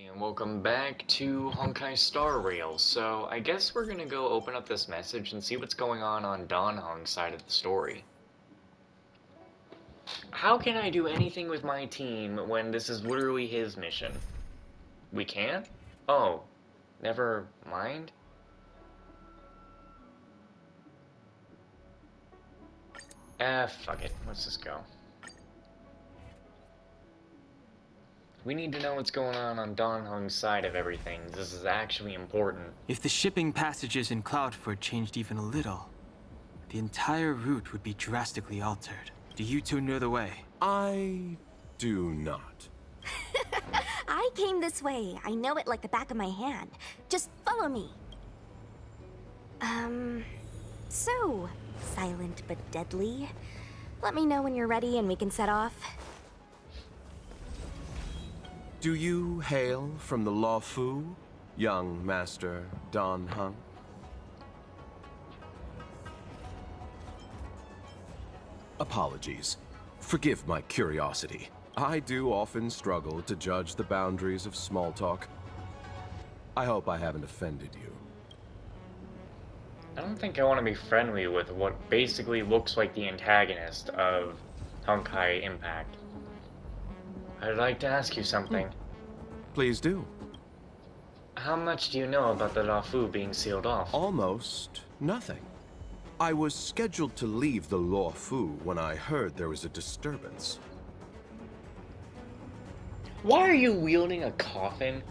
And welcome back to Honkai Star Rail. So, I guess we're gonna go open up this message and see what's going on Don Hong's side of the story. How can I do anything with my team when this is literally his mission? We can't? Oh, never mind? Fuck it. Let's just go. We need to know what's going on Don Hong's side of everything. This is actually important. If the shipping passages in Cloudford changed even a little, the entire route would be drastically altered. Do you two know the way? I do not. I came this way. I know it like the back of my hand. Just follow me. So, silent but deadly. Let me know when you're ready and we can set off. Do you hail from the Law Fu, young Master Don Hung? Apologies. Forgive my curiosity. I do often struggle to judge the boundaries of small talk. I hope I haven't offended you. I don't think I want to be friendly with what basically looks like the antagonist of Honkai Impact. I'd like to ask you something. Please do. How much do you know about the Lafu being sealed off? Almost nothing. I was scheduled to leave the Law Fu when I heard there was a disturbance. Why are you wielding a coffin?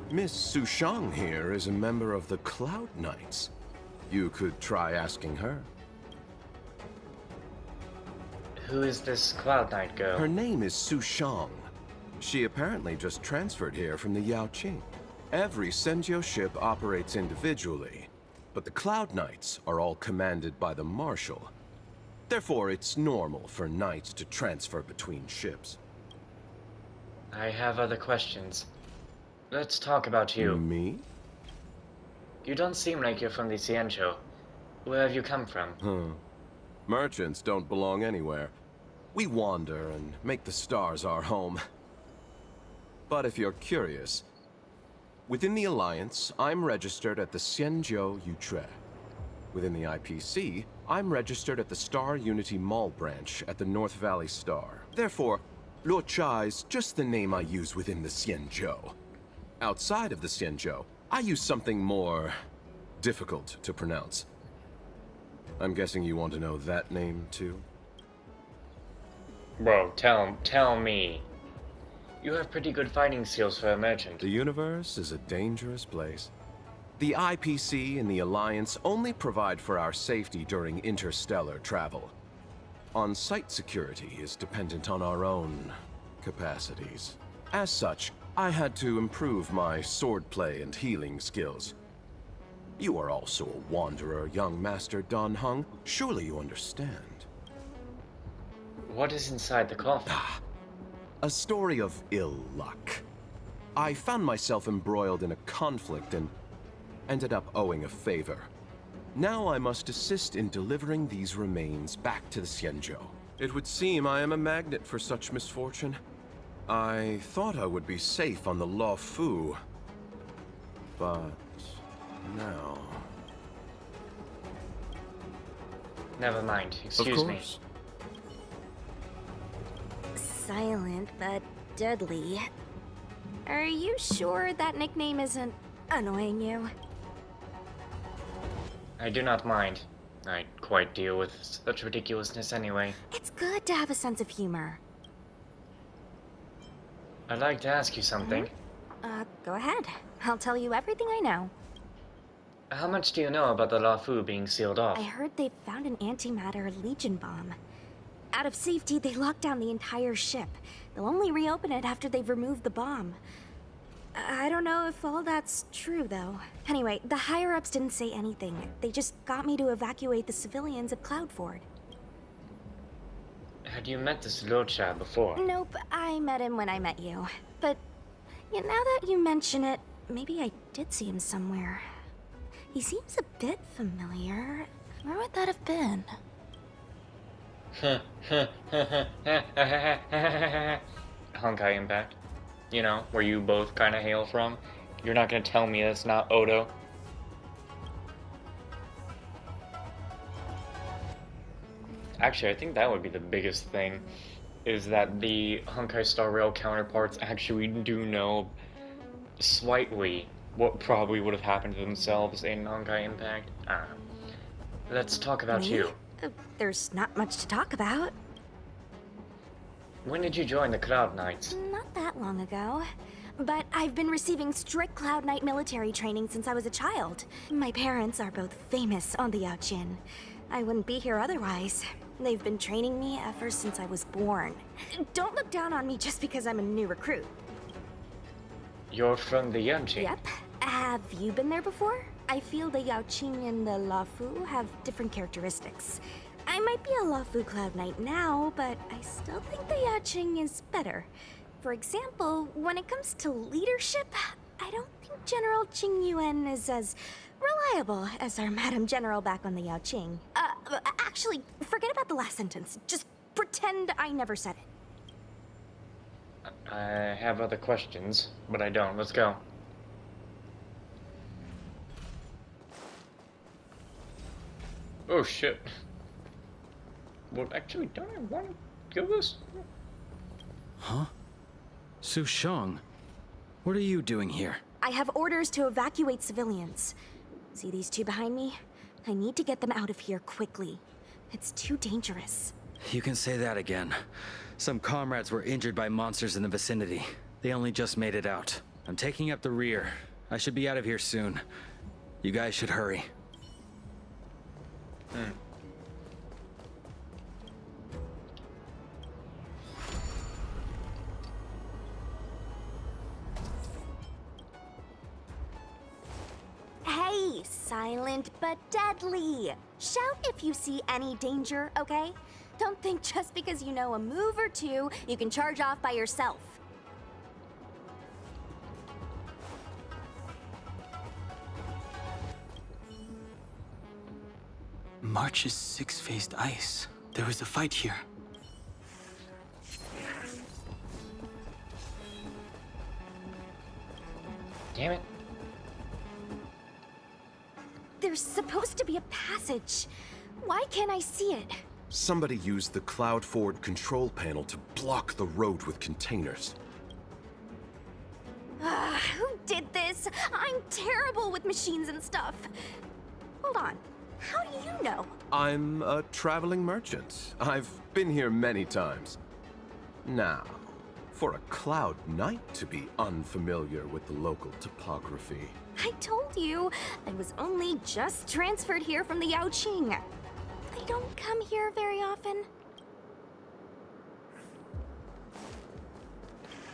Miss Sushang here is a member of the Cloud Knights. You could try asking her. Who is this Cloud Knight girl? Her name is Sushang. She apparently just transferred here from the Yaoqing. Every Senjo ship operates individually, but the Cloud Knights are all commanded by the Marshal. Therefore, it's normal for knights to transfer between ships. I have other questions. Let's talk about you. Me? You don't seem like you're from the Ciencho. Where have you come from? Merchants don't belong anywhere. We wander and make the stars our home. But if you're curious, within the Alliance, I'm registered at the Xianzhou Yutre. Within the IPC, I'm registered at the Star Unity Mall branch at the North Valley Star. Therefore, Luocha is just the name I use within the Xianzhou. Outside of the Xianzhou, I use something more difficult to pronounce. I'm guessing you want to know that name, too? Bro, tell me. You have pretty good fighting skills for a merchant. The universe is a dangerous place. The IPC and the Alliance only provide for our safety during interstellar travel. On-site security is dependent on our own capacities. As such, I had to improve my swordplay and healing skills. You are also a wanderer, young Master Don Hung. Surely you understand. What is inside the coffin? A story of ill luck. I found myself embroiled in a conflict and ended up owing a favor. Now I must assist in delivering these remains back to the Xianzhou. It would seem I am a magnet for such misfortune. I thought I would be safe on the Law Fu, but now... Never mind. Excuse me. Silent but deadly. Are you sure that nickname isn't annoying you? I do not mind. I quite deal with such ridiculousness anyway. It's good to have a sense of humor. I'd like to ask you something. Go ahead. I'll tell you everything I know. How much do you know about the Lafu being sealed off? I heard they found an antimatter Legion bomb. Out of safety, they locked down the entire ship. They'll only reopen it after they've removed the bomb. I don't know if all that's true, though. Anyway, the higher-ups didn't say anything. They just got me to evacuate the civilians at Cloudford. Had you met this Luocha before? Nope, I met him when I met you. But now that you mention it, maybe I did see him somewhere. He seems a bit familiar. Where would that have been? Honkai Impact. you know, where you both kind of hail from. You're not gonna tell me that's not Odo. Actually, I think that would be the biggest thing, is that the Honkai Star Rail counterparts actually do know slightly what probably would have happened to themselves in Honkai Impact. I don't know. Let's talk about Me? you. There's not much to talk about. When did you join the Cloud Knights? Not that long ago. But I've been receiving strict Cloud Knight military training since I was a child. My parents are both famous on the Yaojin. I wouldn't be here otherwise. They've been training me ever since I was born. Don't look down on me just because I'm a new recruit. You're from the Yaojin. Yep. Have you been there before? I feel the Yaoqing and the Lafu have different characteristics. I might be a Lafu Cloud Knight now, but I still think the Yaoqing is better. For example, when it comes to leadership, I don't think General Qing Yuan is as reliable as our Madam General back on the Yaoqing. Actually, forget about the last sentence. Just pretend I never said it. I have other questions, but I don't. Let's go. Oh shit. Well, actually, don't I want to kill this? Huh? Su Shang, what are you doing here? I have orders to evacuate civilians. See these two behind me? I need to get them out of here quickly. It's too dangerous. You can say that again. Some comrades were injured by monsters in the vicinity. They only just made it out. I'm taking up the rear. I should be out of here soon. You guys should hurry. Hey, silent but deadly. Shout if you see any danger, okay? Don't think just because you know a move or two, you can charge off by yourself. March is six-faced ice. There was a fight here. Damn it. There's supposed to be a passage. Why can't I see it? Somebody used the Cloud Forward control panel to block the road with containers. Who did this? I'm terrible with machines and stuff. Hold on. How do you know? I'm a traveling merchant. I've been here many times. Now, for a Cloud Knight to be unfamiliar with the local topography. I told you, I was only just transferred here from the Yaoqing. I don't come here very often.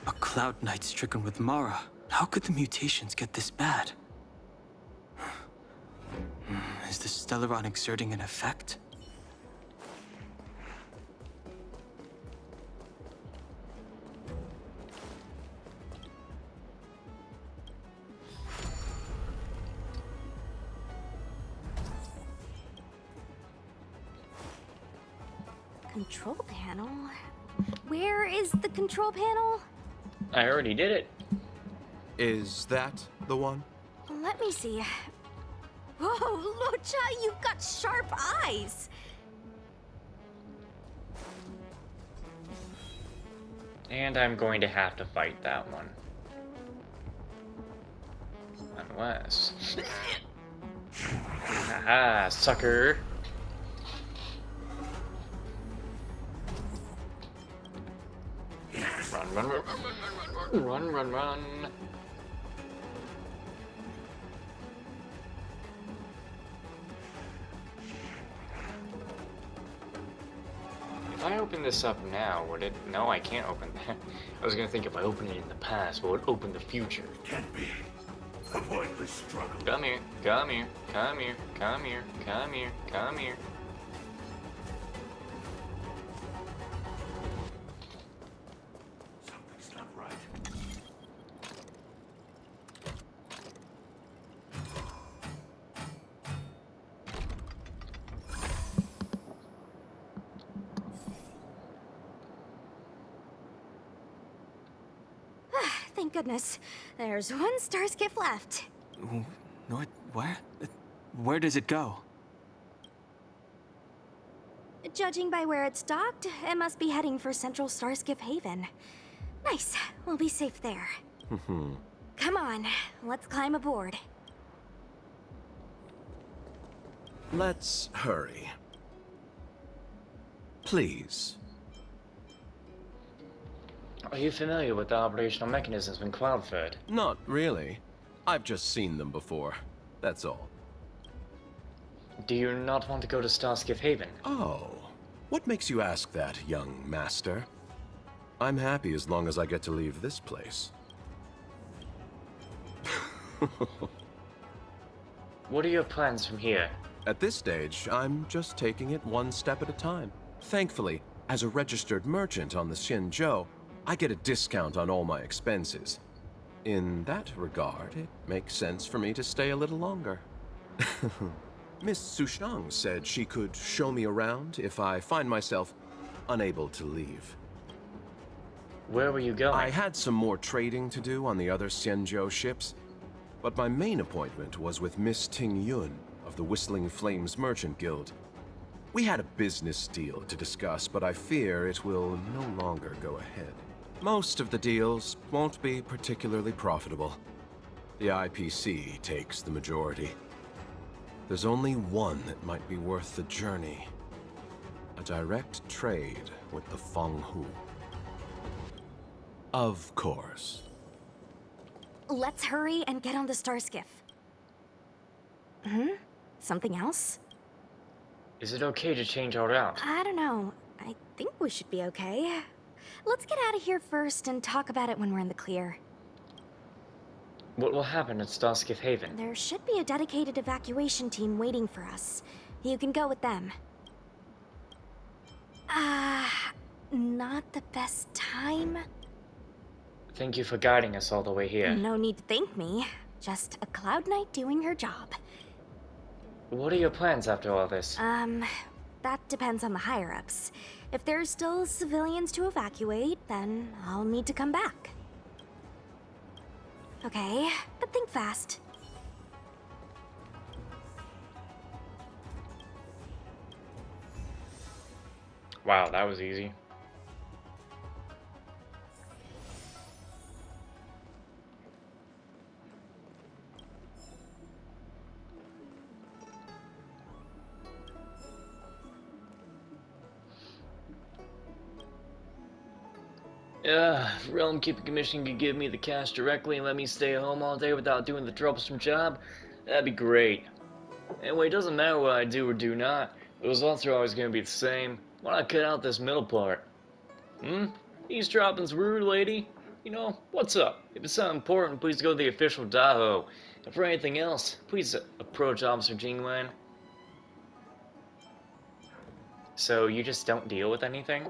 A Cloud Knight stricken with Mara. How could the mutations get this bad? Is the Stellaron exerting an effect? Control panel? Where is the control panel? I already did it. Is that the one? Let me see. Whoa, Locha, you've got sharp eyes. And I'm going to have to fight that one. Unless... Haha, sucker. Run, run, run, run, run, run, run. If I open this up now, would it? No, I can't open that. I was gonna think if I open it in the past, will it open the future? Can't be. A pointless struggle. Come here, come here, come here, come here, come here, come here. Something's not right. thank goodness. There's one star skiff left. What? Where? Where does it go? Judging by where it's docked, it must be heading for Central Starskiff Haven. Nice. We'll be safe there. Come on, let's climb aboard. Let's hurry. Please. Are you familiar with the operational mechanisms in Cloudford? Not really. I've just seen them before. That's all. Do you not want to go to Starskiff Haven? Oh. What makes you ask that, young master? I'm happy as long as I get to leave this place. What are your plans from here? At this stage, I'm just taking it one step at a time. Thankfully, as a registered merchant on the Xinzhou, I get a discount on all my expenses. In that regard, it makes sense for me to stay a little longer. Miss Sushang said she could show me around if I find myself unable to leave. Where were you going? I had some more trading to do on the other Xianzhou ships, but my main appointment was with Miss Ting Yun of the Whistling Flames Merchant Guild. We had a business deal to discuss, but I fear it will no longer go ahead. Most of the deals won't be particularly profitable. The IPC takes the majority. There's only one that might be worth the journey. A direct trade with the Fenghu. Of course. Let's hurry and get on the Starskiff. Something else? Is it okay to change our route? I don't know. I think we should be okay. Let's get out of here first and talk about it when we're in the clear. What will happen at Starskiff Haven? There should be a dedicated evacuation team waiting for us. You can go with them. Not the best time? Thank you for guiding us all the way here. No need to thank me. Just a Cloud Knight doing her job. What are your plans after all this? That depends on the higher-ups. If there's still civilians to evacuate, then I'll need to come back. Okay, but think fast. Wow, that was easy. If Realm Keeping Commission could give me the cash directly and let me stay at home all day without doing the troublesome job, that'd be great. Anyway, it doesn't matter what I do or do not. The results are always going to be the same. Why not cut out this middle part? Eavesdropping's rude, lady. You know, what's up? If it's something important, please go to the official Daho. And for anything else, please approach Officer Jingwen. So you just don't deal with anything?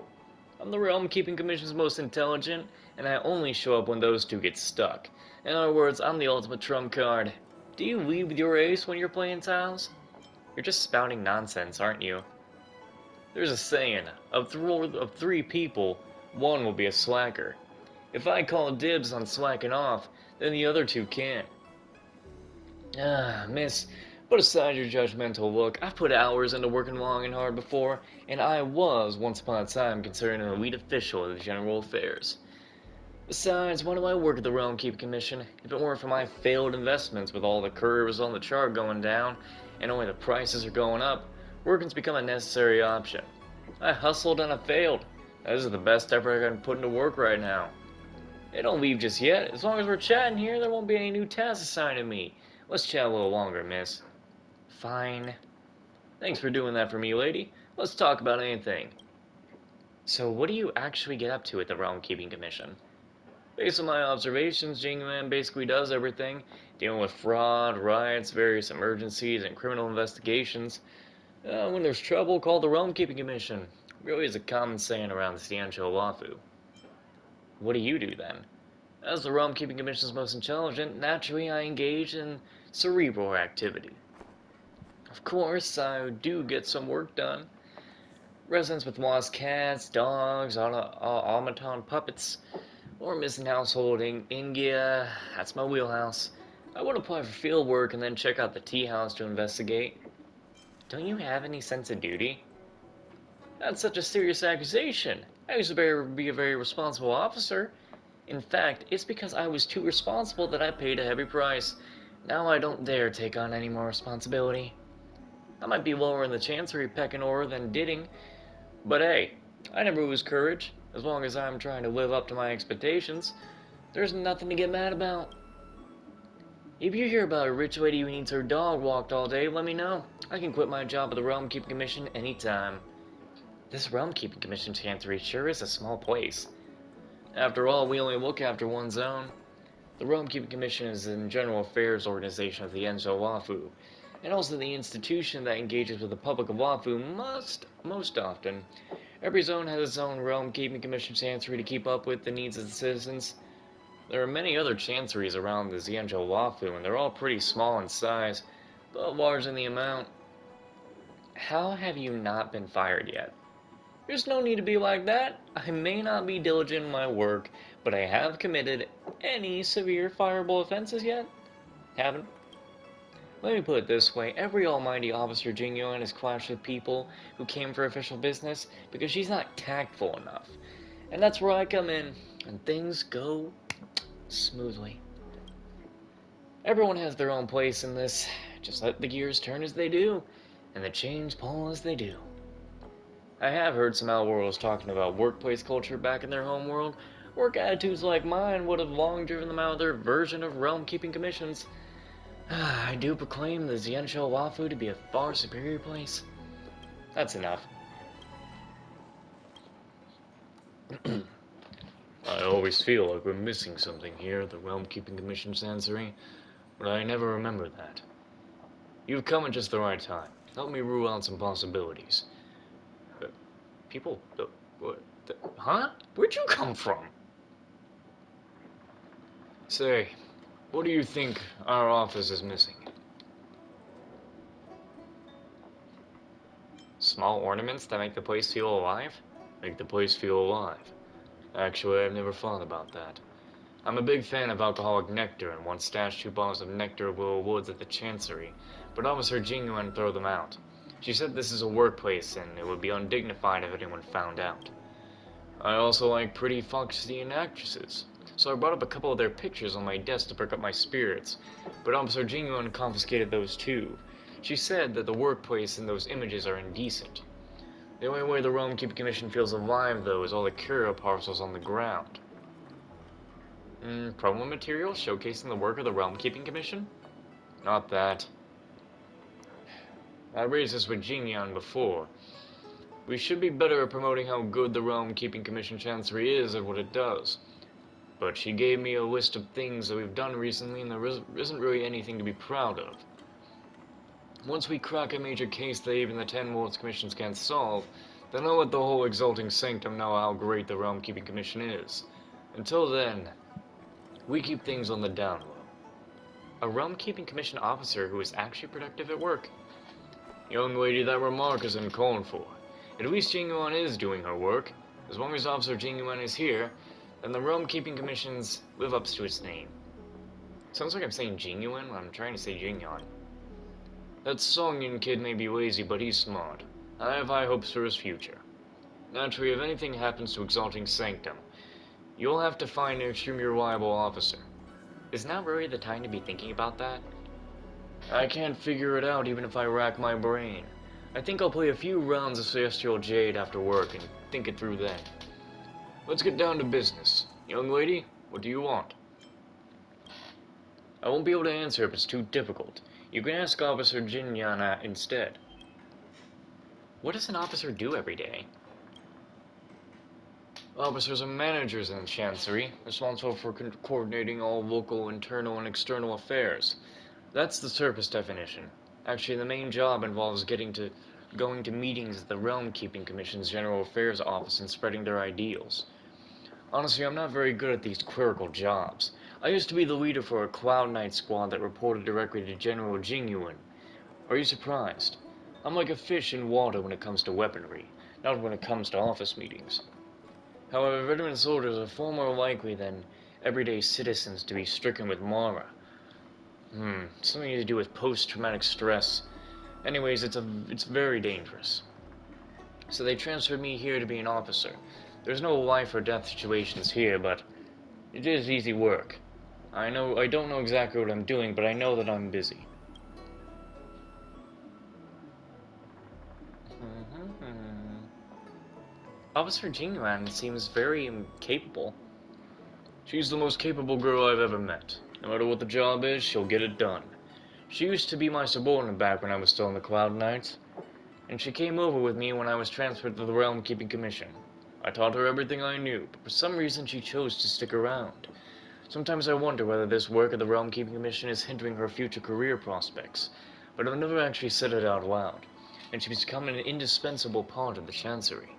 I'm the Realm Keeping Commission's most intelligent, and I only show up when those two get stuck. In other words, I'm the ultimate trump card. Do you lead with your ace when you're playing tiles? You're just spouting nonsense, aren't you? There's a saying, of three people, one will be a slacker. If I call dibs on slacking off, then the other two can't. Miss, put aside your judgmental look. I've put hours into working long and hard before, and I was, once upon a time, considered an elite official of the general affairs. Besides, why do I work at the Realm Keeping Commission? If it weren't for my failed investments with all the curves on the chart going down, and only the prices are going up, working's become a necessary option. I hustled and I failed. This is the best effort I can put into work right now. Hey, don't leave just yet. As long as we're chatting here, there won't be any new tasks assigned to me. Let's chat a little longer, miss. Fine. Thanks for doing that for me, lady. Let's talk about anything. So what do you actually get up to at the Realm Keeping Commission? Based on my observations, Jingman basically does everything, dealing with fraud, riots, various emergencies, and criminal investigations. When there's trouble, call the Realm Keeping Commission. Really is a common saying around the Xianzhou Wafu. What do you do then? As the Realm Keeping Commission's most intelligent, naturally I engage in cerebral activity. Of course, I do get some work done. Residents with lost cats, dogs, automaton puppets, or missing householding, and yeah, that's my wheelhouse. I would apply for field work and then check out the tea house to investigate. Don't you have any sense of duty? That's such a serious accusation. I used to be a very responsible officer. In fact, it's because I was too responsible that I paid a heavy price. Now I don't dare take on any more responsibility. I might be lower in the chancery pecking order than Ditting, but hey, I never lose courage. As long as I'm trying to live up to my expectations, there's nothing to get mad about. If you hear about a rich lady who needs her dog walked all day, let me know. I can quit my job at the Realm Keeping Commission anytime. This Realm Keeping Commission chancery sure is a small place. After all, we only look after one's own. The Realm Keeping Commission is the general affairs organization of the Enzo Wafu, and also the institution that engages with the public of Wafu most often. Every zone has its own Realm Keeping Commission chancery to keep up with the needs of the citizens. There are many other chanceries around the Xianzhou Wafu, and they're all pretty small in size, but large in the amount. How have you not been fired yet? There's no need to be like that. I may not be diligent in my work, but I have committed any severe fireable offenses yet? Haven't. Let me put it this way, every almighty Officer Jingyuan has clashed with people who came for official business because she's not tactful enough. And that's where I come in, and things go smoothly. Everyone has their own place in this. Just let the gears turn as they do, and the chains pull as they do. I have heard some outworlders talking about workplace culture back in their homeworld. Work attitudes like mine would have long driven them out of their version of realm-keeping commissions. I do proclaim the Xianzhou Wafu to be a far superior place. That's enough. I always feel like we're missing something here at the Realm Keeping Commission Chancery, but I never remember that. You've come at just the right time. Help me rule out some possibilities. People, what? Huh? Where'd you come from? Say, what do you think our office is missing? Small ornaments that make the place feel alive? Make the place feel alive. Actually, I've never thought about that. I'm a big fan of alcoholic nectar and once stashed 2 bottles of nectar of Willow Woods at the Chancery, but Officer Jingyuan threw them out. She said this is a workplace and it would be undignified if anyone found out. I also like pretty foxy actresses, so I brought up a couple of their pictures on my desk to perk up my spirits, but Officer Jingyuan confiscated those too. She said that the workplace and those images are indecent. The only way the Realm Keeping Commission feels alive, though, is all the curio parcels on the ground. Promo material showcasing the work of the Realm Keeping Commission? Not that. I raised this with Jingyuan before. We should be better at promoting how good the Realm Keeping Commission Chancery is at what it does. But she gave me a list of things that we've done recently, and there isn't really anything to be proud of. Once we crack a major case that even the 10 Worlds Commissions can't solve, then I'll let the whole Exalting Sanctum know how great the Realm Keeping Commission is. Until then, we keep things on the down low. A Realm Keeping Commission officer who is actually productive at work. Young lady, that remark isn't called for. At least Jingyuan is doing her work. As long as Officer Jingyuan is here, then the Realm Keeping Commissions live up to its name. Sounds like I'm saying Jingyuan when I'm trying to say Jingyon. That Songyan kid may be lazy, but he's smart. I have high hopes for his future. Naturally, if anything happens to Exalting Sanctum, you'll have to find an extremely reliable officer. Is now really the time to be thinking about that? I can't figure it out even if I rack my brain. I think I'll play a few rounds of Celestial Jade after work and think it through then. Let's get down to business. Young lady, what do you want? I won't be able to answer if it's too difficult. You can ask Officer Jinyana instead. What does an officer do every day? Officers are managers in the Chancery, responsible for coordinating all local, internal, and external affairs. That's the surface definition. Actually, the main job involves going to meetings at the Realm Keeping Commission's General Affairs Office and spreading their ideals. Honestly, I'm not very good at these clerical jobs. I used to be the leader for a Cloud Knight squad that reported directly to General Jingyuan. Are you surprised? I'm like a fish in water when it comes to weaponry, not when it comes to office meetings. However, veteran soldiers are far more likely than everyday citizens to be stricken with Mara. Something to do with post-traumatic stress. Anyways, it's very dangerous. So they transferred me here to be an officer. There's no life or death situations here, but it is easy work. I don't know exactly what I'm doing, but I know that I'm busy. Officer Jinyuan seems very capable. She's the most capable girl I've ever met. No matter what the job is, she'll get it done. She used to be my subordinate back when I was still in the Cloud Knights, and she came over with me when I was transferred to the Realm Keeping Commission. I taught her everything I knew, but for some reason she chose to stick around. Sometimes I wonder whether this work at the Realm Keeping Commission is hindering her future career prospects, but I've never actually said it out loud, and she's become an indispensable part of the Chancery.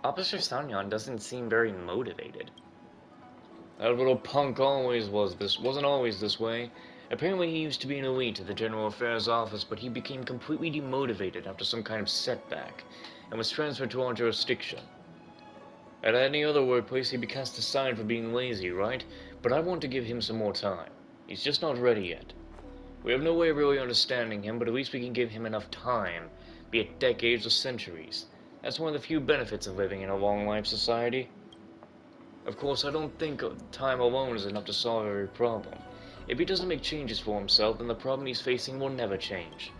Officer Sanyan doesn't seem very motivated. That little punk wasn't always this way. Apparently he used to be an elite at the General Affairs Office, but he became completely demotivated after some kind of setback, and was transferred to our jurisdiction. At any other workplace he'd be cast aside for being lazy, right? But I want to give him some more time. He's just not ready yet. We have no way of really understanding him, but at least we can give him enough time, be it decades or centuries. That's one of the few benefits of living in a long-life society. Of course, I don't think time alone is enough to solve every problem. If he doesn't make changes for himself, then the problem he's facing will never change.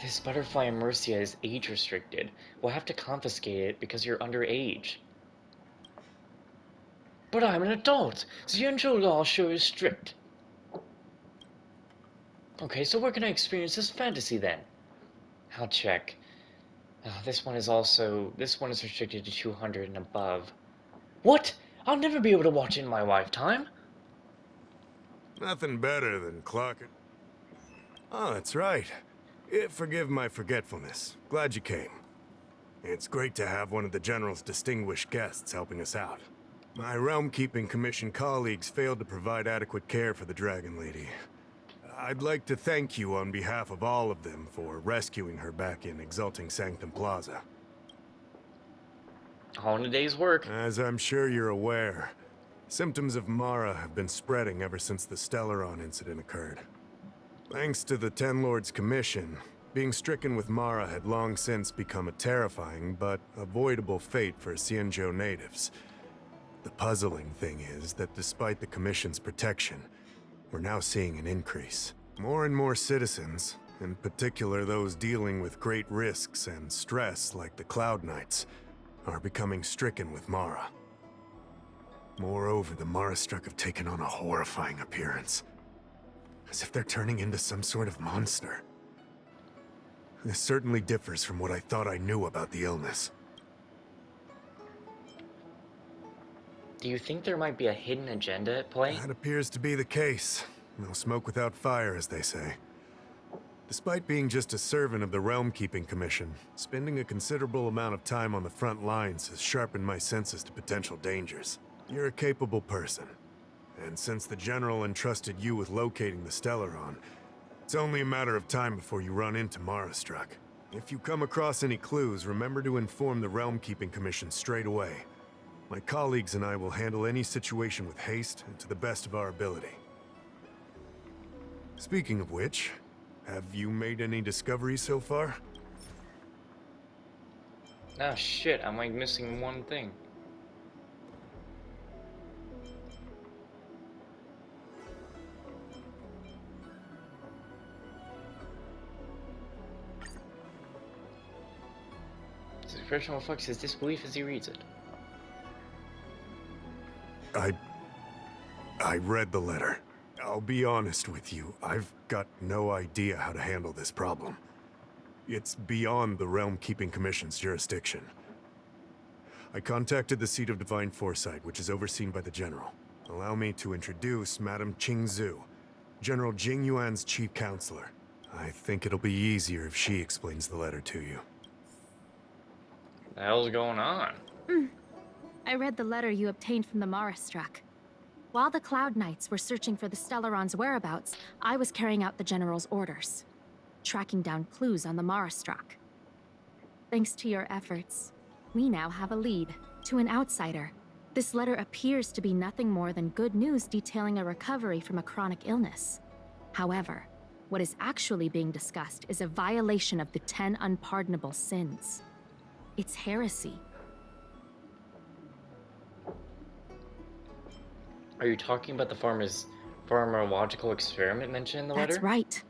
This butterfly Mercia is age restricted. We'll have to confiscate it because you're underage. But I'm an adult! Xianzhou law sure is strict. Okay, so where can I experience this fantasy then? I'll check. This one is restricted to 200 and above. What? I'll never be able to watch it in my lifetime. Nothing better than clocking. Oh, that's right. Forgive my forgetfulness. Glad you came. It's great to have one of the General's distinguished guests helping us out. My Realm Keeping Commission colleagues failed to provide adequate care for the Dragon Lady. I'd like to thank you on behalf of all of them for rescuing her back in Exalting Sanctum Plaza. All in a day's work. As I'm sure you're aware, symptoms of Mara have been spreading ever since the Stellaron incident occurred. Thanks to the Ten Lords Commission, being stricken with Mara had long since become a terrifying but avoidable fate for Xianzhou natives. The puzzling thing is that despite the Commission's protection, we're now seeing an increase. More and more citizens, in particular those dealing with great risks and stress like the Cloud Knights, are becoming stricken with Mara. Moreover, the Mara-struck have taken on a horrifying appearance. As if they're turning into some sort of monster. This certainly differs from what I thought I knew about the illness. Do you think there might be a hidden agenda at play? That appears to be the case. No smoke without fire, as they say. Despite being just a servant of the Realm Keeping Commission, spending a considerable amount of time on the front lines has sharpened my senses to potential dangers. You're a capable person. And since the General entrusted you with locating the Stellaron, it's only a matter of time before you run into Mara-struck. If you come across any clues, remember to inform the Realm Keeping Commission straight away. My colleagues and I will handle any situation with haste and to the best of our ability. Speaking of which, have you made any discoveries so far? Ah, shit, I'm like missing one thing. His expression reflects his disbelief as he reads it. I read the letter. I'll be honest with you, I've got no idea how to handle this problem. It's beyond the Realm Keeping Commission's jurisdiction. I contacted the Seat of Divine Foresight, which is overseen by the General. Allow me to introduce Madame Qingzhu, General Jing Yuan's chief counselor. I think it'll be easier if she explains the letter to you. What the hell's going on? I read the letter you obtained from the Mara-struck. While the Cloud Knights were searching for the Stellaron's whereabouts, I was carrying out the General's orders. tracking down clues on the Marastrack. Thanks to your efforts, we now have a lead. To an outsider, this letter appears to be nothing more than good news detailing a recovery from a chronic illness. However, what is actually being discussed is a violation of the 10 unpardonable sins. It's heresy. Are you talking about the pharmacological experiment mentioned in the letter? That's right.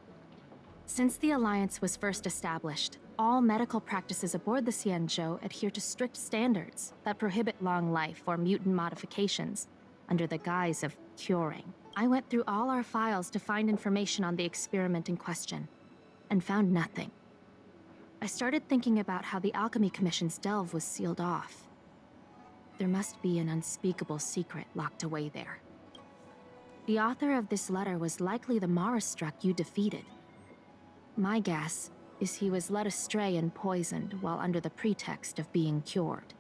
Since the Alliance was first established, all medical practices aboard the Xianzhou adhere to strict standards that prohibit long life or mutant modifications under the guise of curing. I went through all our files to find information on the experiment in question, and found nothing. I started thinking about how the Alchemy Commission's delve was sealed off. There must be an unspeakable secret locked away there. The author of this letter was likely the Marastruck you defeated. My guess is he was led astray and poisoned while under the pretext of being cured.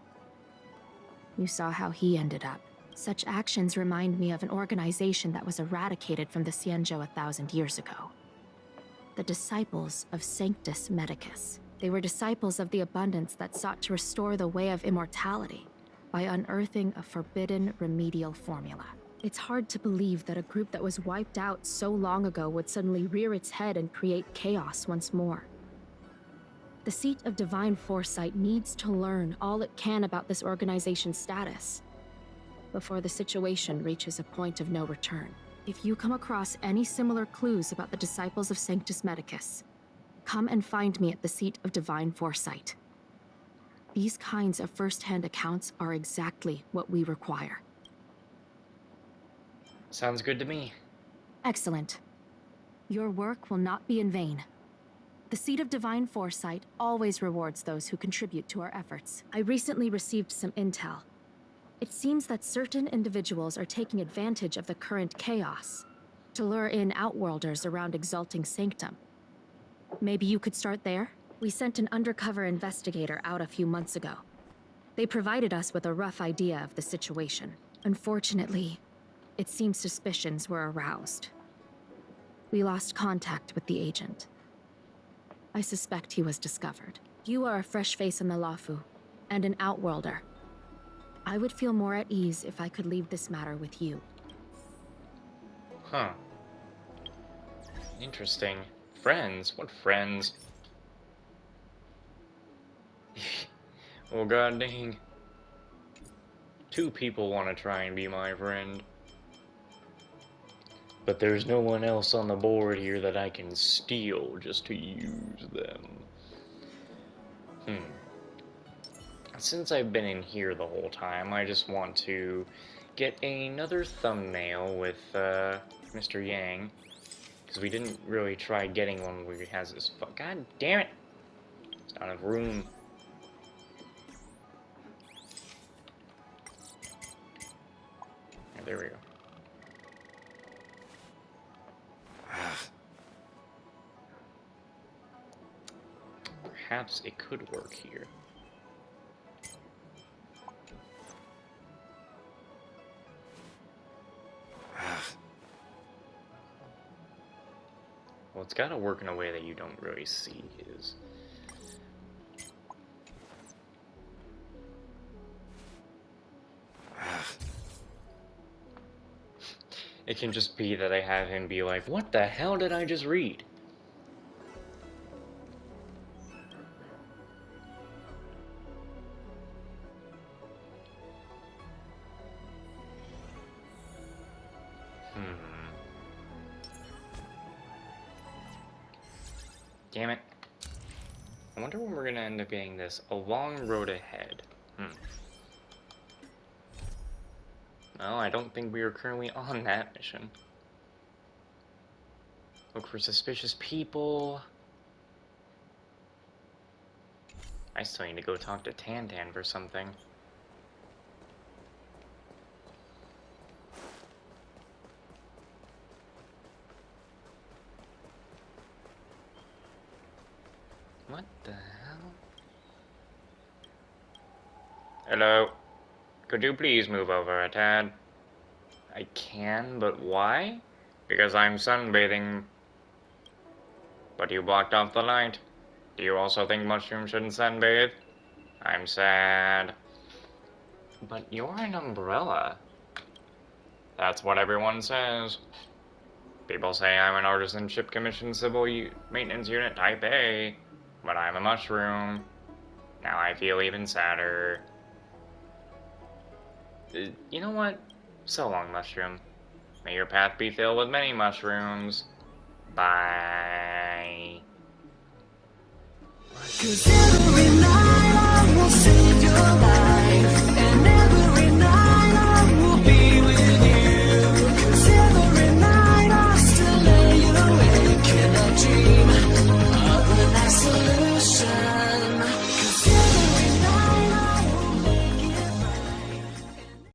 You saw how he ended up. Such actions remind me of an organization that was eradicated from the Xianzhou 1,000 years ago. The Disciples of Sanctus Medicus. They were disciples of the Abundance that sought to restore the way of immortality by unearthing a forbidden remedial formula. It's hard to believe that a group that was wiped out so long ago would suddenly rear its head and create chaos once more. The Seat of Divine Foresight needs to learn all it can about this organization's status before the situation reaches a point of no return. If you come across any similar clues about the Disciples of Sanctus Medicus, come and find me at the Seat of Divine Foresight. These kinds of first-hand accounts are exactly what we require. Sounds good to me. Excellent. Your work will not be in vain. The Seat of Divine Foresight always rewards those who contribute to our efforts. I recently received some intel. It seems that certain individuals are taking advantage of the current chaos to lure in Outworlders around Exalting Sanctum. Maybe you could start there? We sent an undercover investigator out a few months ago. They provided us with a rough idea of the situation. Unfortunately, it seems suspicions were aroused. We lost contact with the agent. I suspect he was discovered. You are a fresh face in the Lafu, and an Outworlder. I would feel more at ease if I could leave this matter with you. Huh. Interesting. Friends? What friends? Well, god dang. Two people want to try and be my friend. But there's no one else on the board here that I can steal just to use them. Since I've been in here the whole time, I just want to get another thumbnail with Mr. Yang. Because we didn't really try getting one where he has this god damn it! It's not enough room. Yeah, there we go. Perhaps it could work here. Well, it's gotta work in a way that you don't really see his. It can just be that I have him be like, what the hell did I just read? Damn it. I wonder when we're gonna end up getting this. A long road ahead. No, I don't think we are currently on that mission. Look for suspicious people. I still need to go talk to Tantan for something. What the hell? Hello. Could you please move over a tad? I can, but why? Because I'm sunbathing. But you blocked off the light. Do you also think Mushroom shouldn't sunbathe? I'm sad. But you're an umbrella. That's what everyone says. People say I'm an artisan ship commission civil maintenance unit type A, but I'm a mushroom. Now I feel even sadder. You know what? So long, mushroom. May your path be filled with many mushrooms. Bye. 'Cause every night I will save your life.